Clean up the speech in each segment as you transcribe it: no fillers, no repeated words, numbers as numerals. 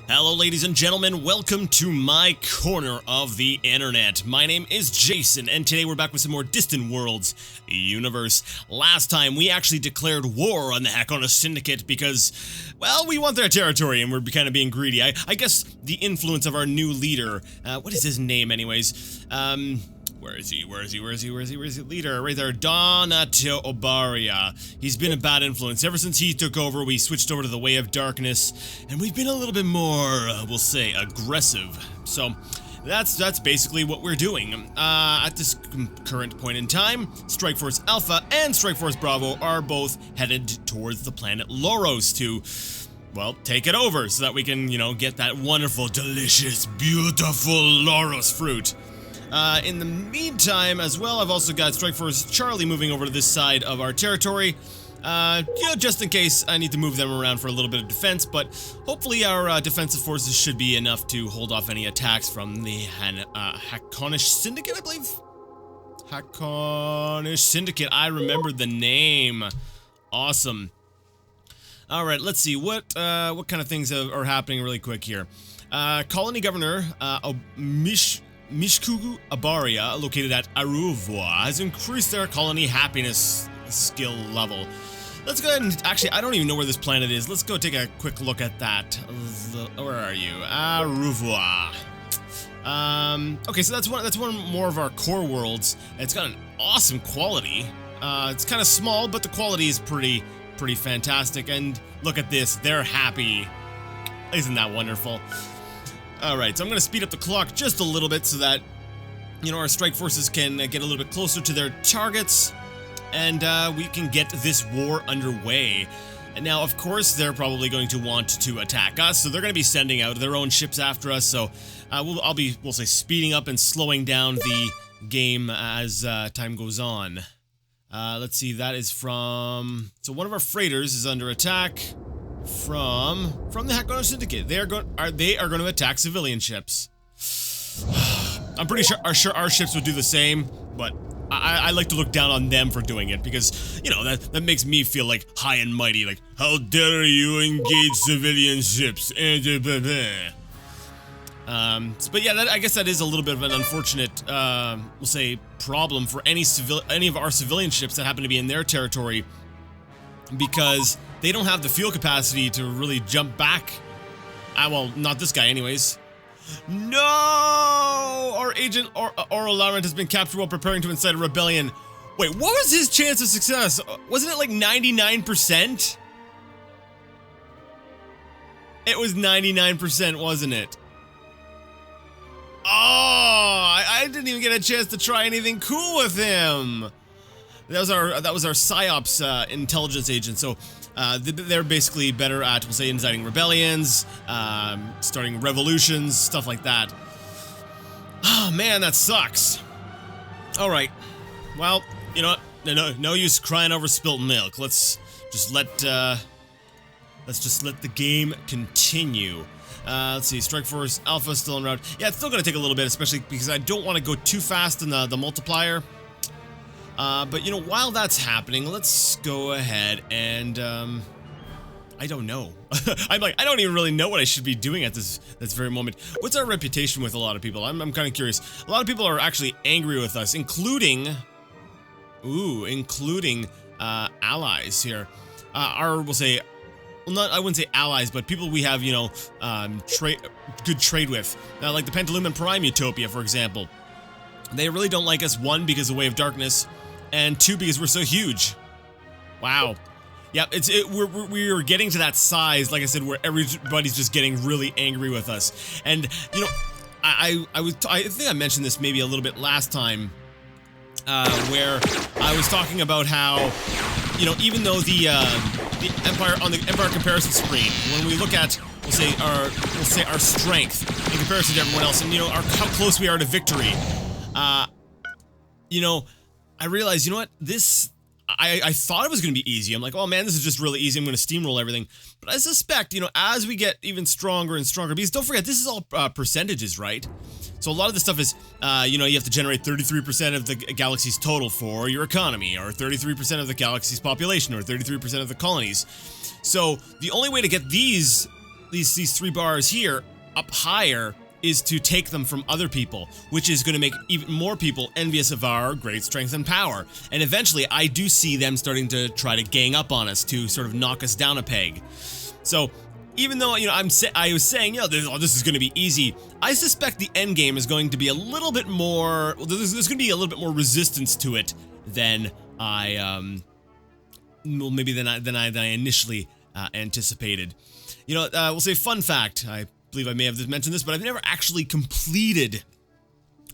Hello ladies and gentlemen, welcome to my corner of the internet. My name is Jason, and today we're back with some more Distant Worlds universe. Last time we actually declared war on the Hakona Syndicate because, well, we want their territory and we're kind of being greedy. I guess the influence of our new leader, what is his name anyways? Where is he? Leader, right there, Donato Obaria. He's been a bad influence. Ever since he took over, we switched over to the Way of Darkness, and we've been a little bit more, we'll say, aggressive. So, that's basically what we're doing. At this current point in time, Strike Force Alpha and Strike Force Bravo are both headed towards the planet Loros to, well, take it over so that we can, get that wonderful, delicious, beautiful Loros fruit. In the meantime, as well, I've also got Strike Force Charlie moving over to this side of our territory, just in case I need to move them around for a little bit of defense, but hopefully our defensive forces should be enough to hold off any attacks from the Hakonish Syndicate, I believe? Hakonish Syndicate, I remembered the name. Awesome. Alright, let's see, what kind of things are happening really quick here. Colony Governor, Mishkugu Abaria, located at Aruvua, has increased their colony happiness skill level. Let's go ahead and, actually, I don't even know where this planet is. Let's go take a quick look at that. Where are you? Aruvua. Okay, so that's one more of our core worlds. It's got an awesome quality. It's kind of small, but the quality is pretty fantastic. And look at this, they're happy. Isn't that wonderful? Alright, so I'm going to speed up the clock just a little bit so that, our strike forces can get a little bit closer to their targets, and we can get this war underway. And now, of course, they're probably going to want to attack us, so they're going to be sending out their own ships after us, so we'll say, speeding up and slowing down the game as time goes on. Let's see, that is from... So one of our freighters is under attack from the Hakona Syndicate. They are going to attack civilian ships. I'm pretty sure our ships would do the same, but I like to look down on them for doing it because, that makes me feel like high and mighty, like, how dare you engage civilian ships? But yeah, I guess that is a little bit of an unfortunate, we'll say, problem for any of our civilian ships that happen to be in their territory, because they don't have the fuel capacity to really jump back. Well, not this guy anyways. No! Our agent, Oral Laurent, has been captured while preparing to incite a rebellion. Wait, what was his chance of success? Wasn't it like 99%? It was 99%, wasn't it? Oh, I didn't even get a chance to try anything cool with him. That was our PSYOPs intelligence agent. So they're basically better at, we'll say, inciting rebellions, starting revolutions, stuff like that. Oh man, that sucks. All right, well, you know what? No use crying over spilt milk. Let's just let the game continue. Let's see, Strike Force Alpha is still en route. Yeah, it's still gonna take a little bit, especially because I don't want to go too fast in the multiplier. But while that's happening, let's go ahead and, I don't know. I don't even really know what I should be doing at this very moment. What's our reputation with a lot of people? I'm kind of curious. A lot of people are actually angry with us, including allies here. We'll say, well, I wouldn't say allies, but people we have, good trade with. Like the Pentalumen Prime Utopia, for example. They really don't like us, one, because of Way of Darkness, and two, because we're so huge. Wow. Yeah, we're getting to that size, like I said, where everybody's just getting really angry with us. And, I think I mentioned this maybe a little bit last time, where I was talking about how, even though the Empire, on the Empire comparison screen, when we look at, we'll say our strength in comparison to everyone else, and, how close we are to victory, I realized, what, I thought it was going to be easy. I'm like, oh man, this is just really easy. I'm going to steamroll everything. But I suspect, as we get even stronger and stronger, because don't forget, this is all percentages, right? So a lot of the stuff is, you have to generate 33% of the galaxy's total for your economy, or 33% of the galaxy's population, or 33% of the colonies. So the only way to get these these 3 bars here up higher is to take them from other people, which is going to make even more people envious of our great strength and power. And eventually, I do see them starting to try to gang up on us to sort of knock us down a peg. So, even though, you know, I was saying, you know, this is going to be easy, I suspect the end game is going to be a little bit more, well, there's going to be a little bit more resistance to it than I initially anticipated. You know, we'll say fun fact, I believe I may have mentioned this, but I've never actually completed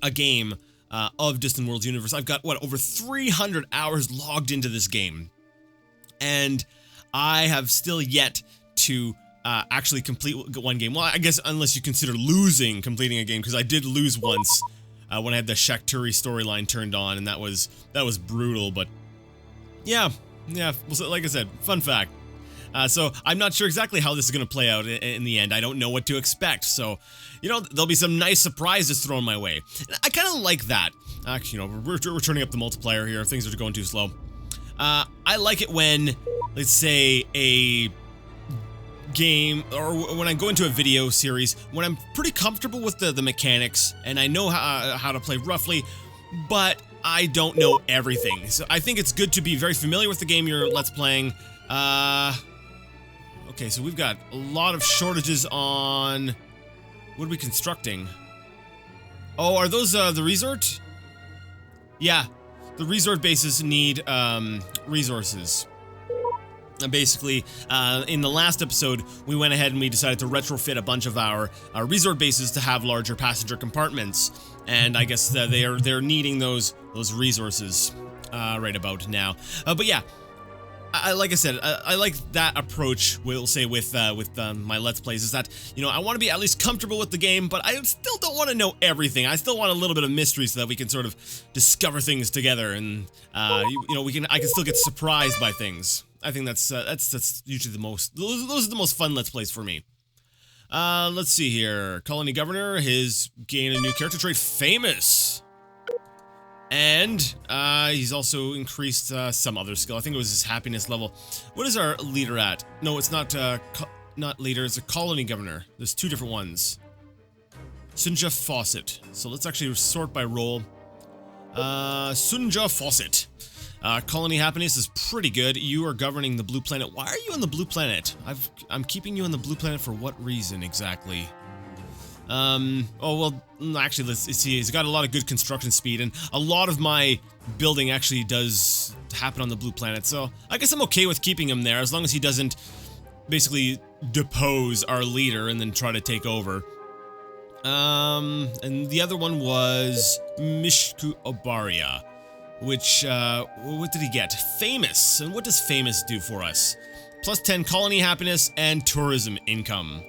a game of Distant Worlds Universe. I've got, over 300 hours logged into this game, and I have still yet to actually complete one game. Well, I guess unless you consider completing a game, because I did lose once when I had the Shakturi storyline turned on, and that was brutal. But yeah. Well, like I said, fun fact. So I'm not sure exactly how this is going to play out in the end. I don't know what to expect. So, you know, there'll be some nice surprises thrown my way. And I kind of like that. Actually, you know, we're turning up the multiplier here. Things are going too slow. I like it when, let's say, a game, or when I go into a video series, when I'm pretty comfortable with the mechanics, and I know how to play roughly, but I don't know everything. So I think it's good to be very familiar with the game you're Let's Playing. Okay, so we've got a lot of shortages on... What are we constructing? Oh, are those the resort? Yeah, the resort bases need resources. And basically, in the last episode, we went ahead and we decided to retrofit a bunch of our resort bases to have larger passenger compartments. And I guess they're needing those resources right about now. But yeah, like I said, I like that approach. We'll say with my Let's Plays is that, you know, I want to be at least comfortable with the game, but I still don't want to know everything. I still want a little bit of mystery so that we can sort of discover things together, and you know, I can still get surprised by things. I think that's usually the most. Those are the most fun Let's Plays for me. Let's see here. Colony Governor has gained a new character trait, Famous. And he's also increased some other skill. I think it was his happiness level. What is our leader at? No, it's not leader. It's a colony governor. There's 2 different ones. Sunja Fawcett. So let's actually sort by role. Sunja Fawcett. Colony happiness is pretty good. You are governing the blue planet. Why are you on the blue planet? I'm keeping you on the blue planet for what reason exactly? Oh, well, actually, let's see. He's got a lot of good construction speed, and a lot of my building actually does happen on the blue planet, so I guess I'm okay with keeping him there, as long as he doesn't basically depose our leader and then try to take over. And the other one was Mishku Obaria, which, what did he get? Famous. And what does Famous do for us? Plus 10 colony happiness and tourism income.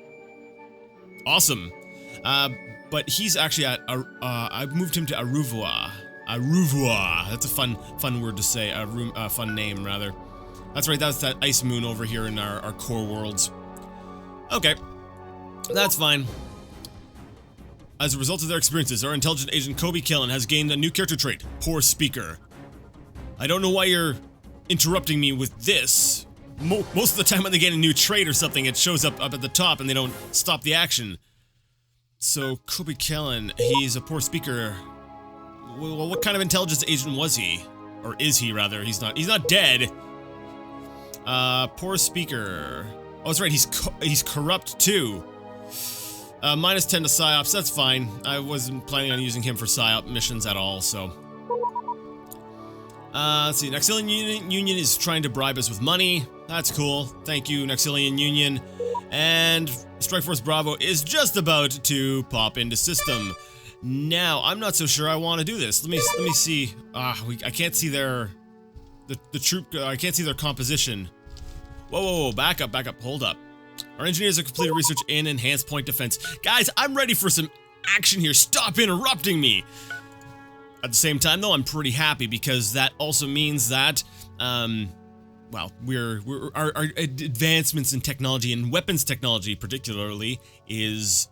Awesome. But he's actually at, I moved him to Aruvua. Aruvua. That's a fun word to say. Fun name, rather. That's right, that's that ice moon over here in our core worlds. Okay. That's fine. As a result of their experiences, our intelligent agent Kobe Killen has gained a new character trait, Poor Speaker. I don't know why you're interrupting me with this. Most of the time when they get a new trait or something, it shows up at the top and they don't stop the action. So, Kobe Killen, he's a poor speaker. Well, what kind of intelligence agent was he? Or is he, rather? He's not dead. Poor speaker. Oh, that's right, he's corrupt, too. Minus 10 to PSYOPs, that's fine. I wasn't planning on using him for PSYOP missions at all, so... let's see, Naxilian Union is trying to bribe us with money. That's cool. Thank you, Naxilian Union. And Strike Force Bravo is just about to pop into system. Now, I'm not so sure I want to do this. Let me see. I can't see the troop. I can't see their composition. Whoa, back up, hold up. Our engineers have completed research in enhanced point defense. Guys, I'm ready for some action here. Stop interrupting me. At the same time, though, I'm pretty happy because that also means that, well, our advancements in technology and weapons technology, particularly, is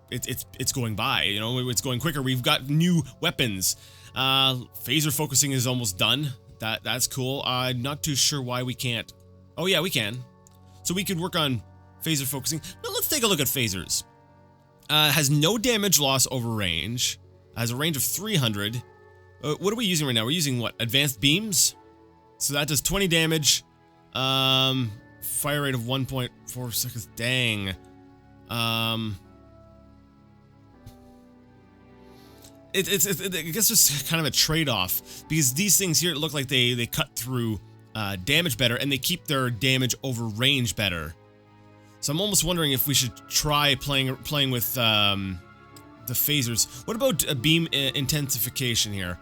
it's going by. You know, it's going quicker. We've got new weapons. Phaser focusing is almost done. That's cool. I'm not too sure why we can't. Oh yeah, we can. So we could work on Phaser focusing. Now let's take a look at phasers. Has no damage loss over range. Has a range of 300. What are we using right now? We're using what? Advanced beams? So that does 20 damage. Fire rate of 1.4 seconds. Dang. I guess it's kind of a trade-off, because these things here look like they cut through damage better, and they keep their damage over range better. So I'm almost wondering if we should try playing with the phasers. What about beam intensification here?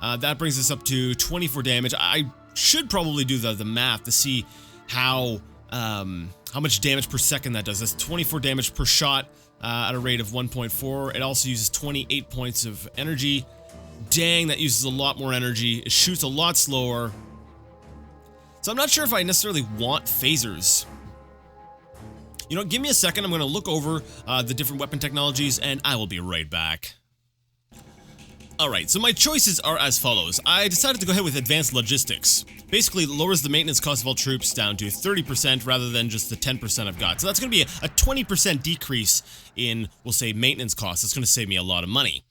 That brings us up to 24 damage. I should probably do the math to see how much damage per second that does. That's 24 damage per shot at a rate of 1.4. It also uses 28 points of energy. Dang, that uses a lot more energy. It shoots a lot slower. So I'm not sure if I necessarily want phasers. You know, give me a second. I'm going to look over the different weapon technologies, and I will be right back. Alright, so my choices are as follows. I decided to go ahead with Advanced Logistics. Basically, it lowers the maintenance cost of all troops down to 30% rather than just the 10% I've got. So that's going to be a 20% decrease in, we'll say, maintenance costs. That's going to save me a lot of money.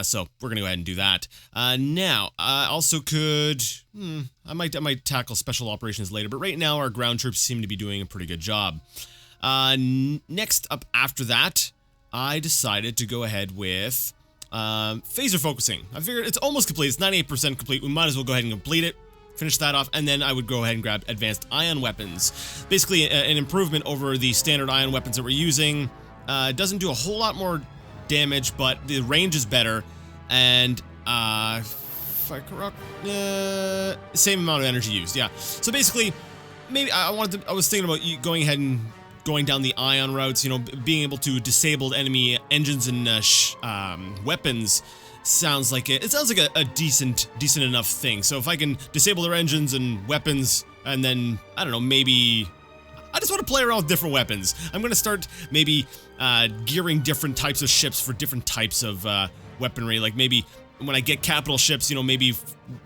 So we're going to go ahead and do that. Now, I also could... I might tackle special operations later, but right now our ground troops seem to be doing a pretty good job. Next up after that, I decided to go ahead with... phaser focusing. I figured it's almost complete. It's 98% complete. We might as well go ahead and complete it, finish that off, and then I would go ahead and grab advanced ion weapons. Basically, an improvement over the standard ion weapons that we're using. It doesn't do a whole lot more damage, but the range is better, and same amount of energy used. Yeah. So basically, maybe I was thinking about going ahead and going down the ion routes, you know, being able to disable enemy engines and weapons sounds like it sounds like a decent enough thing. So if I can disable their engines and weapons, and then I don't know, maybe I just want to play around with different weapons. I'm going to start maybe gearing different types of ships for different types of weaponry. Like maybe when I get capital ships, you know, maybe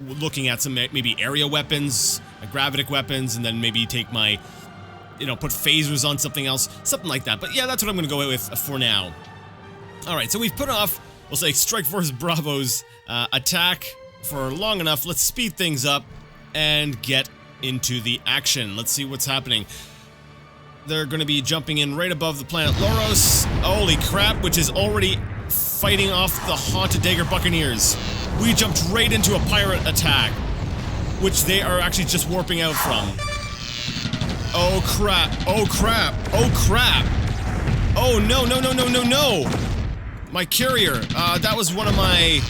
looking at some maybe area weapons, gravitic weapons, and then maybe take my, you know, put phasers on something else, something like that. But yeah, that's what I'm going to go with for now. Alright, so we've put off, we'll say, Strike Force Bravo's attack for long enough. Let's speed things up and get into the action. Let's see what's happening. They're going to be jumping in right above the planet Loros. Holy crap, which is already fighting off the Haunted Dagger Buccaneers. We jumped right into a pirate attack, which they are actually just warping out from. Oh crap, oh crap, oh crap. Oh no, no, no, no, no, no. My carrier, that was one of my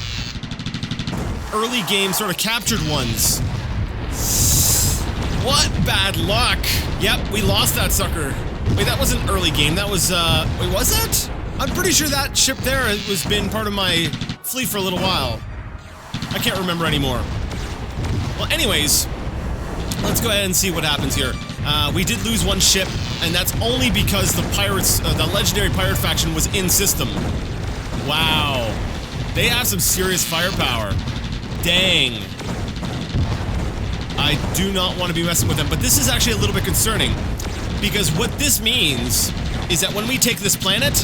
early game sort of captured ones. What bad luck. Yep, we lost that sucker. Wait, that wasn't early game, that was, wait, was that? I'm pretty sure that ship there has been part of my fleet for a little while. I can't remember anymore. Well, anyways, let's go ahead and see what happens here. We did lose one ship, and that's only because the pirates, the legendary pirate faction was in system. Wow. They have some serious firepower. Dang. I do not want to be messing with them, but this is actually a little bit concerning, because what this means is that when we take this planet,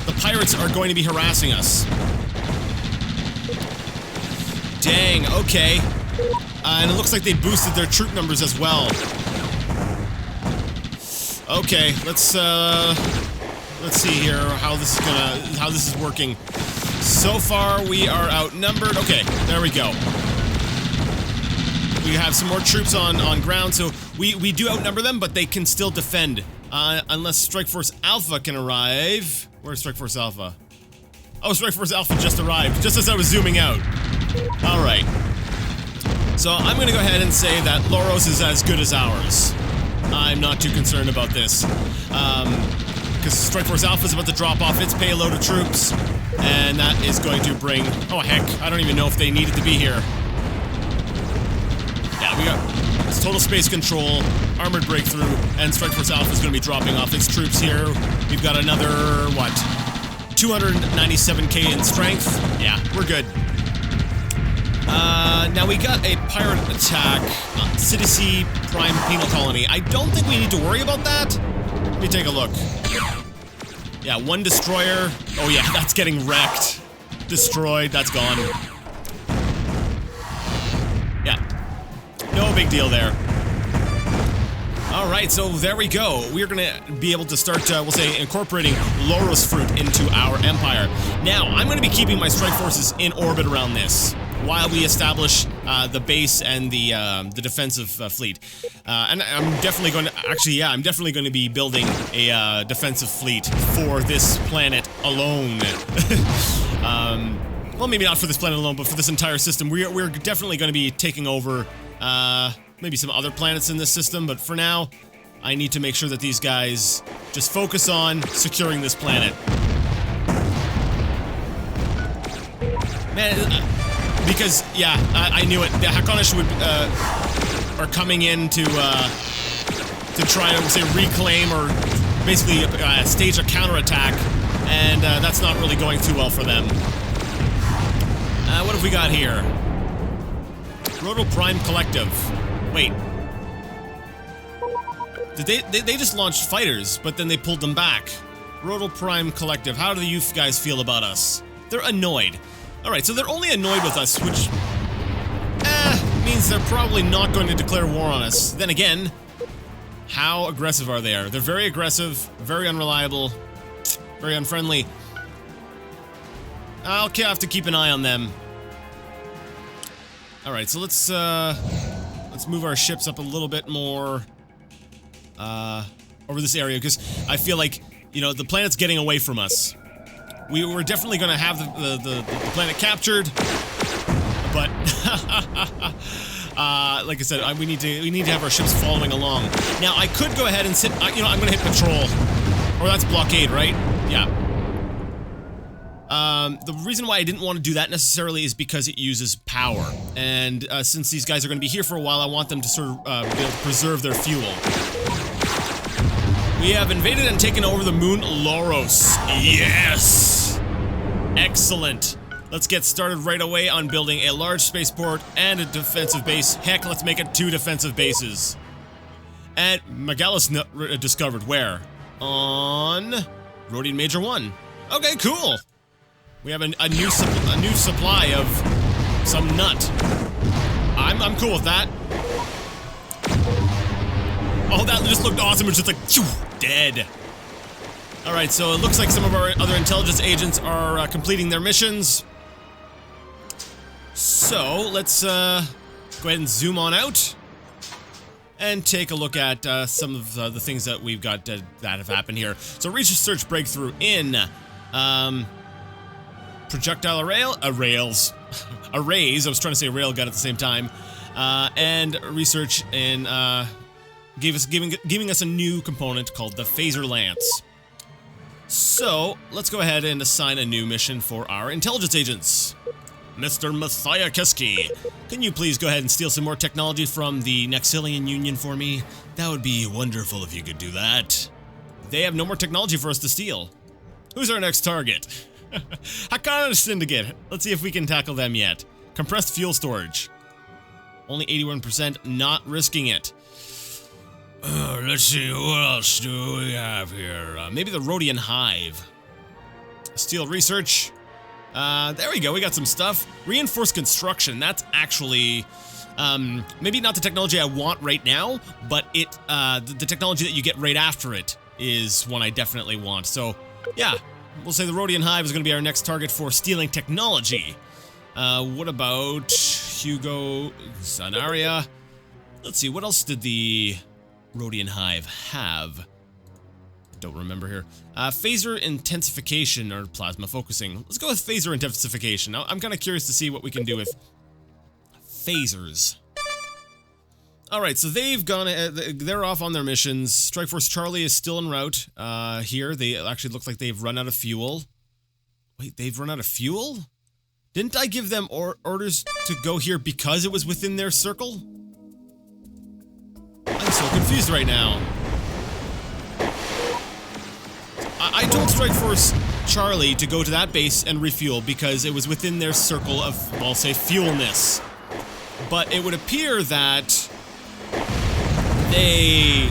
the pirates are going to be harassing us. Dang, okay. And it looks like they boosted their troop numbers as well. Okay, let's see here how this is working. So far, we are outnumbered. Okay, there we go. We have some more troops on ground, so we do outnumber them, but they can still defend. Unless Strike Force Alpha can arrive. Where's Strike Force Alpha? Oh, Strike Force Alpha just arrived, just as I was zooming out. Alright. So I'm gonna go ahead and say that Loros is as good as ours. I'm not too concerned about this. Because Strike Force Alpha is about to drop off its payload of troops, and that is going to bring... Oh heck, I don't even know if they needed to be here. Yeah, we got total space control, armored breakthrough, and Strike Force Alpha is going to be dropping off its troops here. We've got another, what, 297k in strength? Yeah, we're good. Now we got a pirate attack, City C Prime Penal Colony. I don't think we need to worry about that, me take a look. Yeah, one destroyer. Oh yeah, that's getting wrecked. Destroyed, that's gone. Yeah. No big deal there. Alright, so there we go. We're gonna be able to start, we'll say, incorporating Loros fruit into our empire. Now, I'm gonna be keeping my strike forces in orbit around this, while we establish the base and the defensive fleet. And I'm definitely going to, actually, yeah, I'm definitely going to be building a defensive fleet for this planet alone. Well, maybe not for this planet alone, but for this entire system. We're definitely going to be taking over maybe some other planets in this system, but for now, I need to make sure that these guys just focus on securing this planet. Man, because, yeah, I knew it. The Hakonish are coming in to try to, say, reclaim or basically stage a counterattack, and that's not really going too well for them. What have we got here? Roto Prime Collective. Wait. Did they just launched fighters, but then they pulled them back. Roto Prime Collective. How do you guys feel about us? They're annoyed. Alright, so they're only annoyed with us, which means they're probably not going to declare war on us. Then again, how aggressive are they? They're very aggressive, very unreliable, very unfriendly. I'll have to keep an eye on them. Alright, so let's move our ships up a little bit more over this area, because I feel like, you know, the planet's getting away from us. We were definitely going to have the planet captured, but like I said, we need to have our ships following along. Now, I could go ahead and sit. You know, I'm going to hit patrol, or that's blockade, right? Yeah. The reason why I didn't want to do that necessarily is because it uses power, and since these guys are going to be here for a while, I want them to sort of be able to preserve their fuel. We have invaded and taken over the moon Loros. Yes! Excellent. Let's get started right away on building a large spaceport and a defensive base. Heck, let's make it 2 defensive bases. And Megalis discovered where? On Rhodian Major 1. Okay, cool. We have a new supply of some nut. I'm cool with that. Oh, that just looked awesome. It's just like, phew, dead. Alright, so it looks like some of our other intelligence agents are completing their missions. So, let's go ahead and zoom on out. And take a look at some of the things that we've got that have happened here. So, research breakthrough in projectile arrays. Arrays, I was trying to say railgun at the same time. And research in giving us a new component called the Phaser Lance. So, let's go ahead and assign a new mission for our intelligence agents. Mr. Messiah Kiski, can you please go ahead and steal some more technology from the Nexilian Union for me? That would be wonderful if you could do that. They have no more technology for us to steal. Who's our next target? Hakana Syndicate. Let's see if we can tackle them yet. Compressed fuel storage. Only 81%, not risking it. Let's see, what else do we have here? Maybe the Rhodian Hive. Steel research. There we go, we got some stuff. Reinforced construction, that's actually, maybe not the technology I want right now, but the technology that you get right after it is one I definitely want. So, yeah, we'll say the Rhodian Hive is going to be our next target for stealing technology. What about Hugo Zanaria? Let's see, what else did the Rhodian Hive have? Don't remember here. Phaser intensification or plasma focusing. Let's go with phaser intensification. Now, I'm kind of curious to see what we can do with phasers. Alright, so they've gone, they're off on their missions. Strike Force Charlie is still en route. Here, they actually look like they've run out of fuel. Wait, they've run out of fuel? Didn't I give them orders to go here because it was within their circle? I'm so confused right now. I told Strike Force Charlie to go to that base and refuel because it was within their circle of, well, I'll say, fuelness. But it would appear that they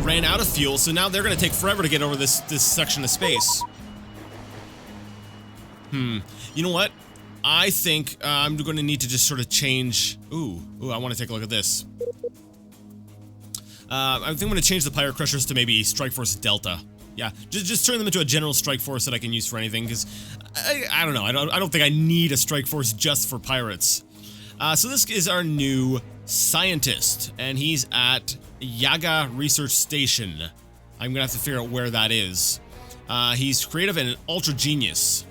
ran out of fuel, so now they're going to take forever to get over this section of space. You know what? I think I'm going to need to just sort of change... Ooh, I want to take a look at this. I think I'm going to change the Pirate Crushers to maybe Strike Force Delta. Yeah, just turn them into a general Strike Force that I can use for anything, because I don't know. I don't think I need a Strike Force just for pirates. So this is our new scientist, and he's at Yaga Research Station. I'm gonna have to figure out where that is. He's creative and an ultra genius.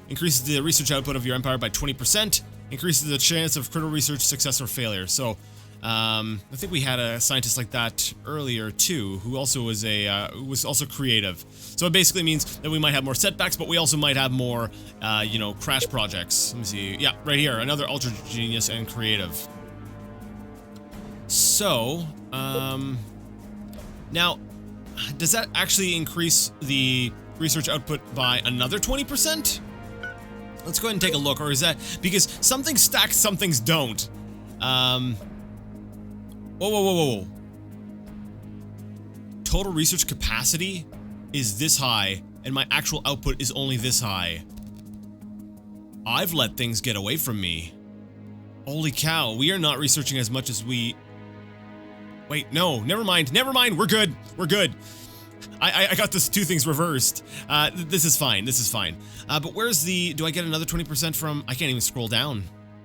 Increases the research output of your empire by 20%. Increases the chance of critical research success or failure. So, I think we had a scientist like that earlier too, who also was was also creative. So it basically means that we might have more setbacks, but we also might have more, you know, crash projects. Let me see. Yeah, right here, another ultra genius and creative. So, now, does that actually increase the research output by another 20%? Let's go ahead and take a look, or is that because some things stack, some things don't? Whoa. Total research capacity is this high, and my actual output is only this high. I've let things get away from me. Holy cow, we are not researching as much as we... Wait, no, never mind, we're good. I got this two things reversed. This is fine, but where's the... Do I get another 20% from... I can't even scroll down.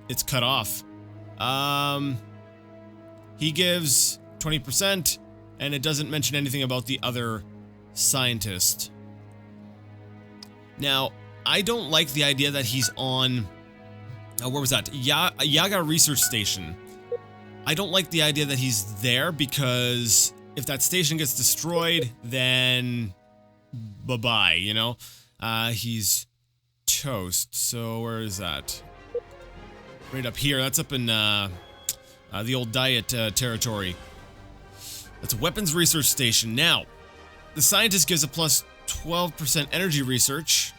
It's cut off. He gives 20%, and it doesn't mention anything about the other scientist. Now, I don't like the idea that he's on... where was that? Yaga Research Station. I don't like the idea that he's there, because if that station gets destroyed, then bye-bye, you know? He's toast. So where is that? Right up here. That's up in the old Diet territory. That's a weapons research station. Now, the scientist gives a plus 12% energy research.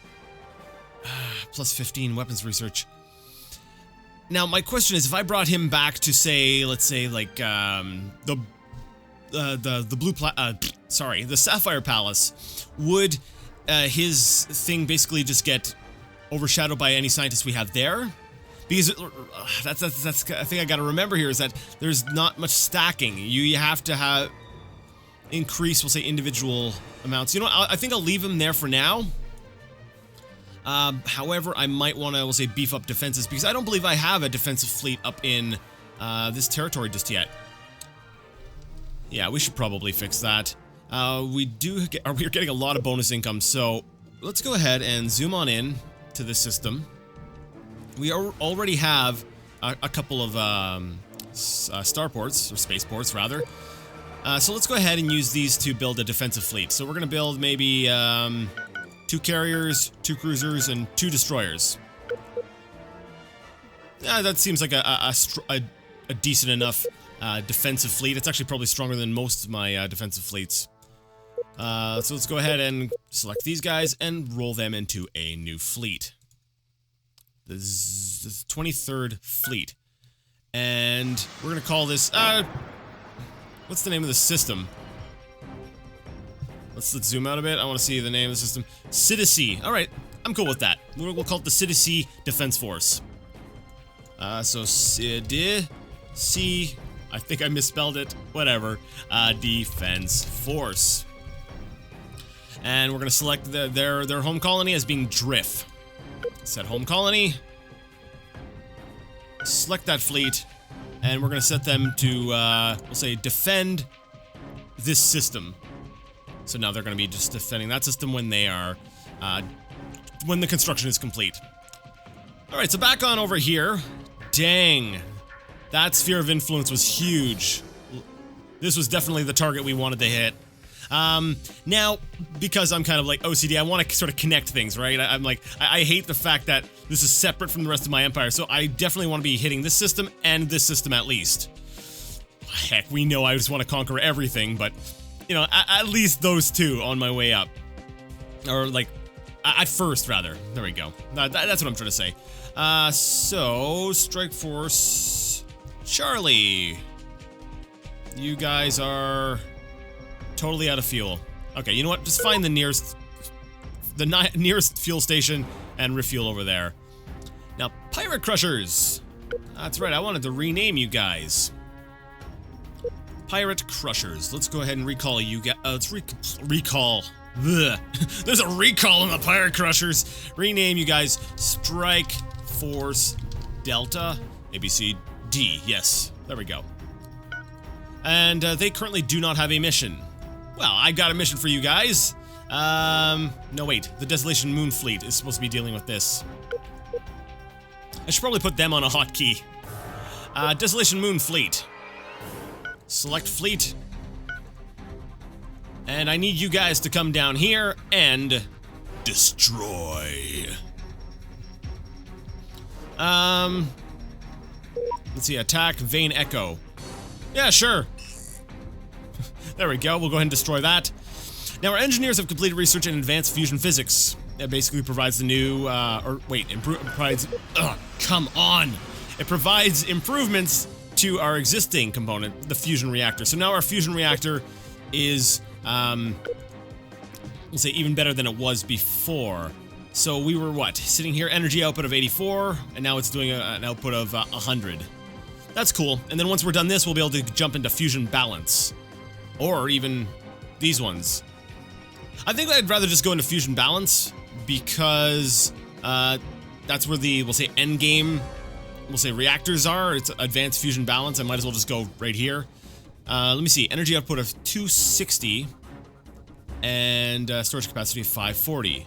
Plus 15 weapons research. Now, my question is, if I brought him back to, say, let's say, like, the Sapphire Palace, would his thing basically just get overshadowed by any scientists we have there? Because that's I think I gotta remember here is that there's not much stacking. You have to have increase, we'll say, individual amounts. You know what, I think I'll leave him there for now. However, I might want to, we'll say, beef up defenses, because I don't believe I have a defensive fleet up in this territory just yet. Yeah, we should probably fix that. We're getting a lot of bonus income, so let's go ahead and zoom on in to this system. We already have a couple of starports, or spaceports rather. So let's go ahead and use these to build a defensive fleet. So we're going to build maybe 2 carriers, 2 cruisers, and 2 destroyers. Yeah, that seems like a decent enough defensive fleet. It's actually probably stronger than most of my defensive fleets. So let's go ahead and select these guys and roll them into a new fleet. This is 23rd Fleet. And we're going to call this... what's the name of the system? Let's zoom out a bit. I want to see the name of the system. Citizen. Alright, I'm cool with that. We'll call it the Citizen Defense Force. So Citizen... I think I misspelled it. Whatever. Defense Force. And we're going to select their home colony as being Drift. Set home colony. Select that fleet. And we're going to set them to, we'll say, defend this system. So now they're going to be just defending that system when they are, when the construction is complete. Alright, so back on over here. Dang. That sphere of influence was huge. This was definitely the target we wanted to hit. Now, because I'm kind of like OCD, I want to sort of connect things, right? I'm like, I hate the fact that this is separate from the rest of my empire, so I definitely want to be hitting this system and this system at least. Heck, we know I just want to conquer everything, but, you know, at least those 2 on my way up. Or, like, at first, rather. There we go. That's what I'm trying to say. So, Strike Force... Charlie. You guys are... Totally out of fuel. Okay, you know what? Just find the nearest fuel station and refuel over there. Now, Pirate Crushers. That's right, I wanted to rename you guys. Pirate Crushers. Let's go ahead and recall you guys. Let's recall. Ugh. There's a recall on the Pirate Crushers. Rename you guys Strike Force Delta ABC D. Yes, there we go. And they currently do not have a mission. Well, I got a mission for you guys. No wait, the Desolation Moon Fleet is supposed to be dealing with this. I should probably put them on a hotkey. Desolation Moon Fleet. Select fleet. And I need you guys to come down here and destroy. Let's see, attack Vein Echo. Yeah, sure. There we go, we'll go ahead and destroy that. Now, our engineers have completed research in advanced fusion physics. That basically provides the new, provides, come on! It provides improvements to our existing component, the fusion reactor. So now our fusion reactor is, we'll say even better than it was before. So we were, what, sitting here, energy output of 84, and now it's doing an output of 100. That's cool. And then once we're done this, we'll be able to jump into fusion balance. Or even these ones. I think I'd rather just go into fusion balance because that's where the, we'll say, end game, we'll say reactors are. It's advanced fusion balance. I might as well just go right here. Let me see, energy output of 260 and storage capacity of 540.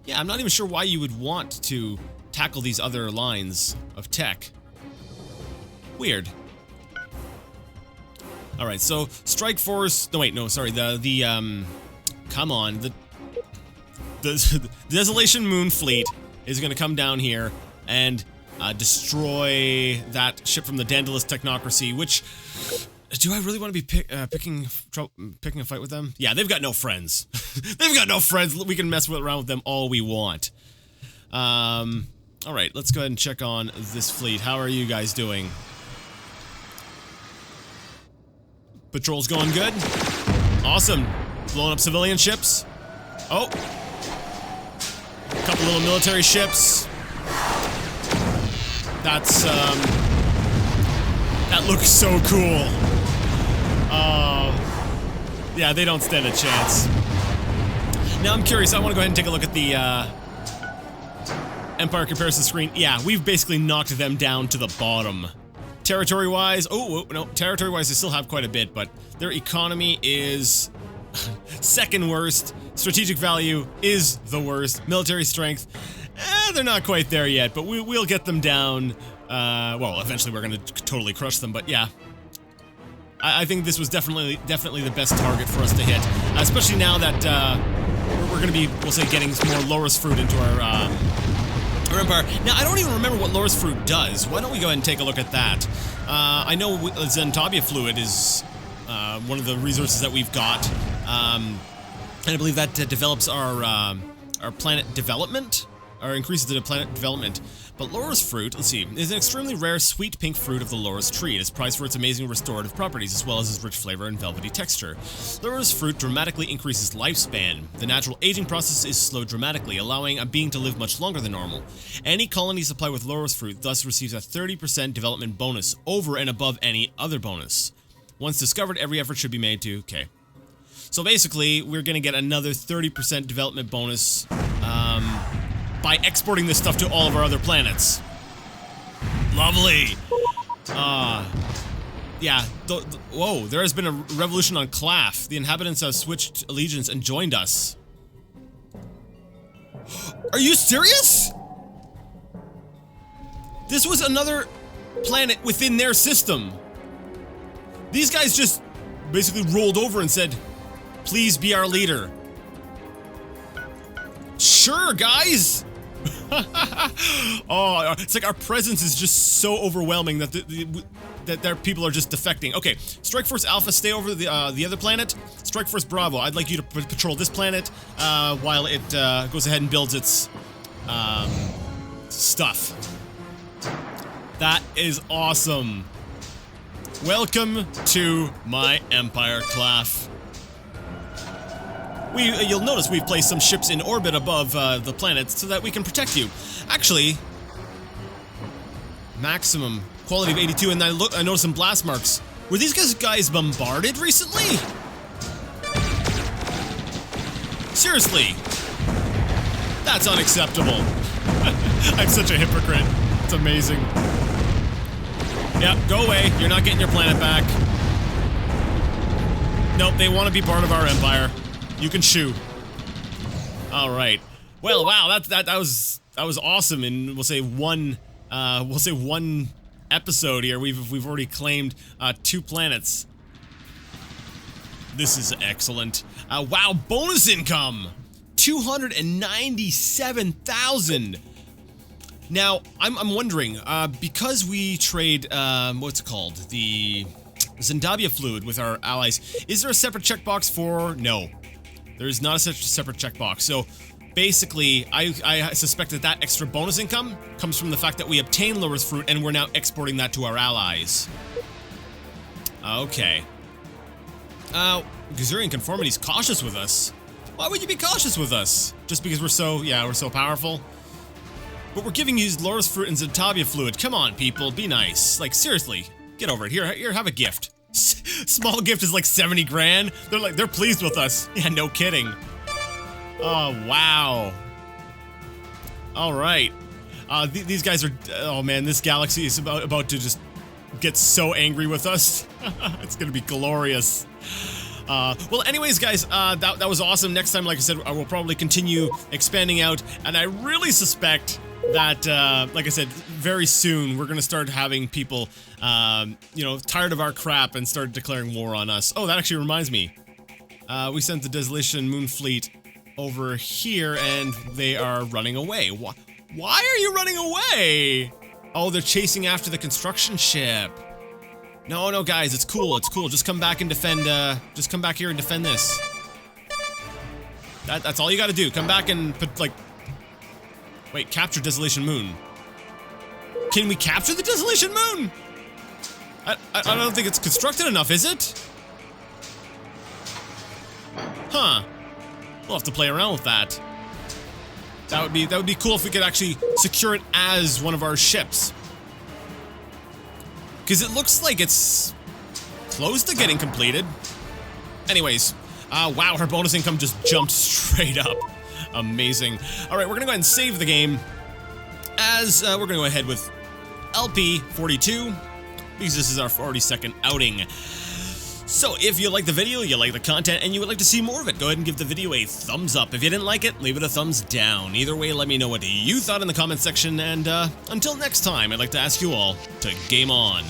Yeah, I'm not even sure why you would want to tackle these other lines of tech. Weird. All right, so Strike Force. No, wait, no, sorry. Come on. The Desolation Moon Fleet is going to come down here and destroy that ship from the Daedalus Technocracy. Which, do I really want to be picking a fight with them? Yeah, they've got no friends. They've got no friends. We can mess around with them all we want. All right, let's go ahead and check on this fleet. How are you guys doing? Patrol's going good. Awesome. Blowing up civilian ships. Oh. A couple little military ships. That's, that looks so cool. Yeah, they don't stand a chance. Now, I'm curious. I want to go ahead and take a look at the, Empire comparison screen. Yeah, we've basically knocked them down to the bottom. Territory-wise, no, territory-wise they still have quite a bit, but their economy is second worst. Strategic value is the worst. Military strength, they're not quite there yet, but we'll get them down. Well, eventually we're gonna totally crush them, but yeah. I think this was definitely the best target for us to hit, especially now that we're gonna be, we'll say, getting more Loris fruit into our Empire. Now, I don't even remember what Loris fruit does. Why don't we go ahead and take a look at that? I know Zentabia fluid is one of the resources that we've got, and I believe that develops our planet development, or increases the planet development. But Loris fruit, let's see, is an extremely rare sweet pink fruit of the Loris tree. It is prized for its amazing restorative properties, as well as its rich flavor and velvety texture. Loris fruit dramatically increases lifespan. The natural aging process is slowed dramatically, allowing a being to live much longer than normal. Any colony supplied with Loris fruit thus receives a 30% development bonus over and above any other bonus. Once discovered, every effort should be made to, okay. So basically, we're gonna get another 30% development bonus, by exporting this stuff to all of our other planets. Lovely! Yeah, whoa, there has been a revolution on Claff. The inhabitants have switched allegiance and joined us. Are you serious? This was another planet within their system. These guys just basically rolled over and said, please be our leader. Sure, guys! Oh, it's like our presence is just so overwhelming that that their people are just defecting. Okay, Strike Force Alpha, stay over the other planet. Strike Force Bravo, I'd like you to patrol this planet while it goes ahead and builds its stuff. That is awesome. Welcome to my Empire, Claff. You'll notice we've placed some ships in orbit above the planet so that we can protect you. Actually, maximum quality of 82, and I noticed some blast marks. Were these guys bombarded recently? Seriously, that's unacceptable. I'm such a hypocrite. It's amazing. Yeah, go away. You're not getting your planet back. Nope, they want to be part of our empire. You can shoo. All right. Well, wow, that was awesome. And we'll say one episode here. We've already claimed 2 planets. This is excellent. Wow, bonus income, 297,000. Now, I'm wondering, because we trade, what's it called? The Zendavia fluid with our allies, is there a separate checkbox for... No. There is not a separate checkbox. So, basically, I suspect that extra bonus income comes from the fact that we obtain Laura's fruit and we're now exporting that to our allies. Okay. Gazurian conformity's cautious with us. Why would you be cautious with us? Just because we're so powerful? But we're giving you Laura's fruit and Zentavia fluid. Come on, people, be nice. Like, seriously, get over it. Here, have a gift. Small gift is like 70 grand. They're pleased with us. Yeah, no kidding. Oh, wow. All right. These guys are, oh man, this galaxy is about to just get so angry with us. It's gonna be glorious. Well, anyways, guys, that was awesome. Next time, like I said, I will probably continue expanding out, and I really suspect that, like I said, very soon we're gonna start having people, you know, tired of our crap and start declaring war on us. Oh, that actually reminds me. We sent the Desolation Moon Fleet over here, and they are running away. Why are you running away? Oh, they're chasing after the construction ship. No, guys, it's cool, Just come back and defend, just come back here and defend this. That's all you gotta do. Come back and put, like... Wait, capture Desolation Moon. Can we capture the Desolation Moon? I don't think it's constructed enough, is it? Huh. We'll have to play around with that. That would be cool if we could actually secure it as one of our ships. Because it looks like it's close to getting completed. Anyways, wow, her bonus income just jumped straight up. Amazing. All right, we're gonna go ahead and save the game as we're gonna go ahead with LP 42 because this is our 42nd outing. So if you like the video, you like the content, and you would like to see more of it, go ahead and give the video a thumbs up. If you didn't like it, leave it a thumbs down. Either way, let me know what you thought in the comment section, and until next time, I'd like to ask you all to game on.